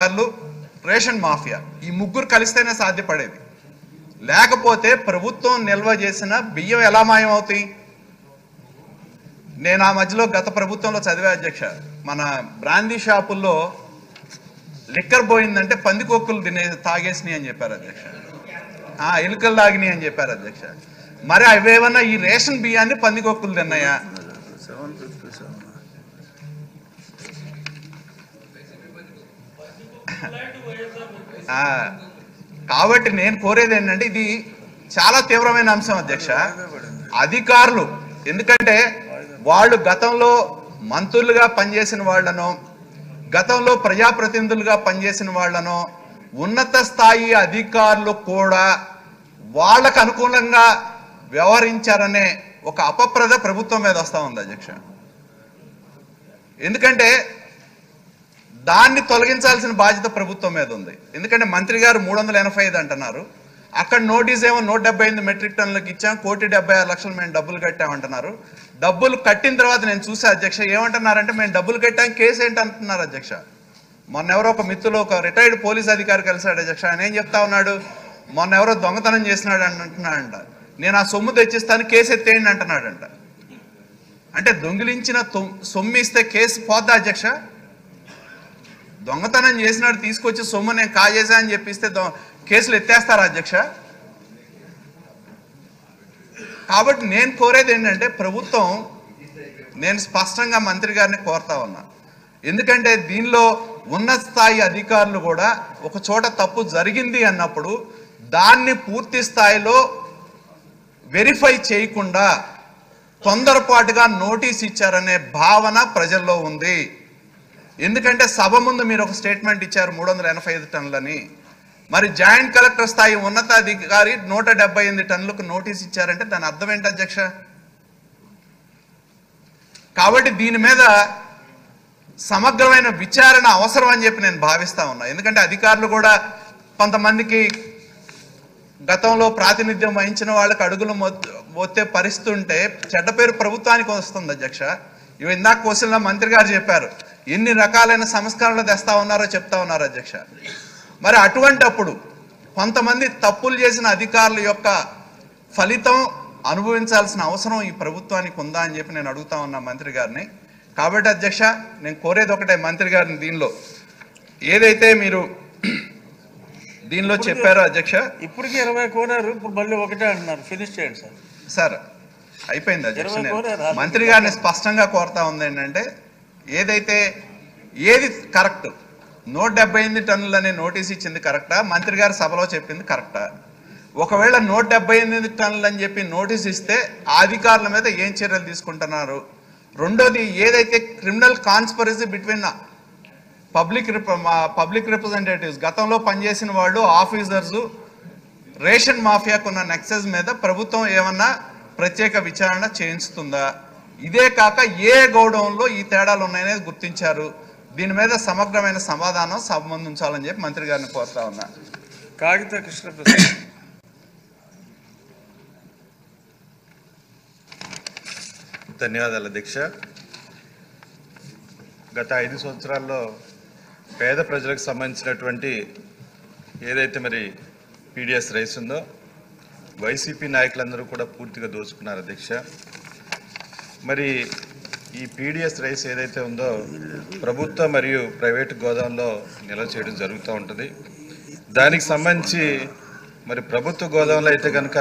Ration mafia ఈ ముగ్గురు కలిస్తేనే సాధ్యపడేది. లేకపోతే ప్రభుత్వం నిల్వ చేసిన బియ్యం ఎలా మాయమవుతాయి? నేను ఆ మధ్యలో గత ప్రభుత్వంలో చదివే అధ్యక్ష, మన బ్రాందీ షాపుల్లో లిక్కర్ పోయిందంటే పందికొక్కులు తాగేసినాయి అని చెప్పారు అధ్యక్ష. ఎలుకలు తాగినాయి అని చెప్పారు అధ్యక్ష. మరి అవేమన్నా ఈ రేషన్ బియ్యాన్ని పందికొక్కులు తిన్నాయా? కాబట్టి నేను కోరేది ఏంటంటే, ఇది చాలా తీవ్రమైన అంశం అధ్యక్ష. అధికారులు, ఎందుకంటే వాళ్ళు గతంలో మంత్రులుగా పనిచేసిన వాళ్ళను, గతంలో ప్రజాప్రతినిధులుగా పనిచేసిన వాళ్ళను, ఉన్నత స్థాయి అధికారులు కూడా వాళ్ళకు అనుకూలంగా వ్యవహరించారనే ఒక అపప్రద ప్రభుత్వం మీద వస్తూ ఉంది అధ్యక్ష. ఎందుకంటే దాన్ని తొలగించాల్సిన బాధ్యత ప్రభుత్వం మీద ఉంది. ఎందుకంటే మంత్రి గారు 385 అంటున్నారు, అక్కడ నోటీస్ ఏమో 178 మెట్రిక్ టన్నులకు ఇచ్చాం, 1,76,00,000 మేము డబ్బులు కట్టామంటున్నారు. డబ్బులు కట్టిన తర్వాత నేను చూసా అధ్యక్ష, ఏమంటున్నారంటే మేము డబ్బులు కట్టాం, కేసు ఏంటి అంటున్నారు అధ్యక్ష. మొన్న ఎవరో ఒక మిత్రులు, ఒక రిటైర్డ్ పోలీస్ అధికారి కలిసాడు అధ్యక్ష. ఆయన ఏం చెప్తా ఉన్నాడు, మొన్న ఎవరో దొంగతనం చేసినాడు అంటున్నాడంట, నేను ఆ సొమ్ము తెచ్చిస్తాను, కేసు ఎత్తేయండి అంటున్నాడంట. అంటే దొంగిలించిన సొమ్ము ఇస్తే కేసు పోద్దా అధ్యక్ష? దొంగతనం చేసినాడు తీసుకొచ్చి సొమ్ము నేను కాజేసా అని చెప్పిస్తే కేసులు ఎత్తేస్తారా అధ్యక్ష? కాబట్టి నేను కోరేది ఏంటంటే, ప్రభుత్వం, నేను స్పష్టంగా మంత్రి గారిని కోరుతా ఉన్నా, ఎందుకంటే దీనిలో ఉన్నత స్థాయి అధికారులు కూడా ఒక చోట తప్పు జరిగింది అన్నప్పుడు దాన్ని పూర్తి స్థాయిలో వెరిఫై చేయకుండా తొందరపాటుగా నోటీస్ ఇచ్చారనే భావన ప్రజల్లో ఉంది. ఎందుకంటే సభ ముందు మీరు ఒక స్టేట్మెంట్ ఇచ్చారు 385 టన్నులని, మరి జాయింట్ కలెక్టర్ స్థాయి ఉన్నతాధికారి 178 టన్నులకు నోటీస్ ఇచ్చారంటే దాని అర్థం ఏంటి అధ్యక్ష? కాబట్టి దీని మీద సమగ్రమైన విచారణ అవసరం అని చెప్పి నేను భావిస్తా ఉన్నా. ఎందుకంటే అధికారులు కూడా కొంతమందికి గతంలో ప్రాతినిధ్యం వహించిన వాళ్ళకి అడుగులు మోస్తే పరిస్థితి ఉంటే చెడ్డ పేరు ప్రభుత్వానికి వస్తుంది అధ్యక్ష. ఇవి ఇందాక క్వశ్చన్లో మంత్రి గారు చెప్పారు, ఎన్ని రకాలైన సంస్కరణలు తెస్తా ఉన్నారో చెప్తా ఉన్నారు అధ్యక్ష. మరి అటువంటప్పుడు కొంతమంది తప్పులు చేసిన అధికారుల యొక్క ఫలితం అనుభవించాల్సిన అవసరం ఈ ప్రభుత్వానికి ఉందా అని చెప్పి నేను అడుగుతా ఉన్నా మంత్రి గారిని. కాబట్టి అధ్యక్ష, నేను కోరేది ఒకటే మంత్రి గారిని, దీనిలో ఏదైతే మీరు దీనిలో చెప్పారో అధ్యక్ష, ఇప్పటికీ 20 కోరారు, ఇప్పుడు మళ్ళీ ఒకటే అంటున్నారు, ఫినిష్ చేయండి సార్. సార్ అయిపోయింది అధ్యక్ష. నేను మంత్రి గారిని స్పష్టంగా కోరుతా ఉంది ఏంటంటే, ఏది కరెక్ట్, 178 టన్నులు అనే నోటీస్ ఇచ్చింది కరెక్టా, మంత్రి గారు సభలో చెప్పింది కరెక్టా? ఒకవేళ 178 టన్నులు అని చెప్పి నోటీస్ ఇస్తే ఆ అధికారుల మీద ఏం చర్యలు తీసుకుంటున్నారు? రెండోది, ఏదైతే criminal conspiracy between public representatives, గతంలో పనిచేసిన వాళ్ళు, ఆఫీసర్స్, రేషన్ మాఫియాకున్న నెక్సెస్ మీద ప్రభుత్వం ఏమన్నా ప్రత్యేక విచారణ చేయించుతుందా? ఇదే కాక ఏ గోడౌన్లో ఈ తేడాలు ఉన్నాయనేది గుర్తించారు? దీని మీద సమగ్రమైన సమాధానం సంబంధించాలని చెప్పి మంత్రి గారిని కోరుతా ఉన్నా. కాగిత కృష్ణప్రసాద్. ధన్యవాదాలు అధ్యక్ష. గత 5 సంవత్సరాల్లో పేద ప్రజలకు సంబంధించినటువంటి ఏదైతే మరి పీడిఎస్ రైస్ ఉందో వైసీపీ నాయకులందరూ కూడా పూర్తిగా దోచుకున్నారు అధ్యక్ష. మరి ఈ పీడిఎస్ రైస్ ఏదైతే ఉందో ప్రభుత్వ మరియు ప్రైవేటు గోదాంలో నిల్వ చేయడం జరుగుతూ ఉంటుంది. దానికి సంబంధించి మరి ప్రభుత్వ గోదాంలో అయితే కనుక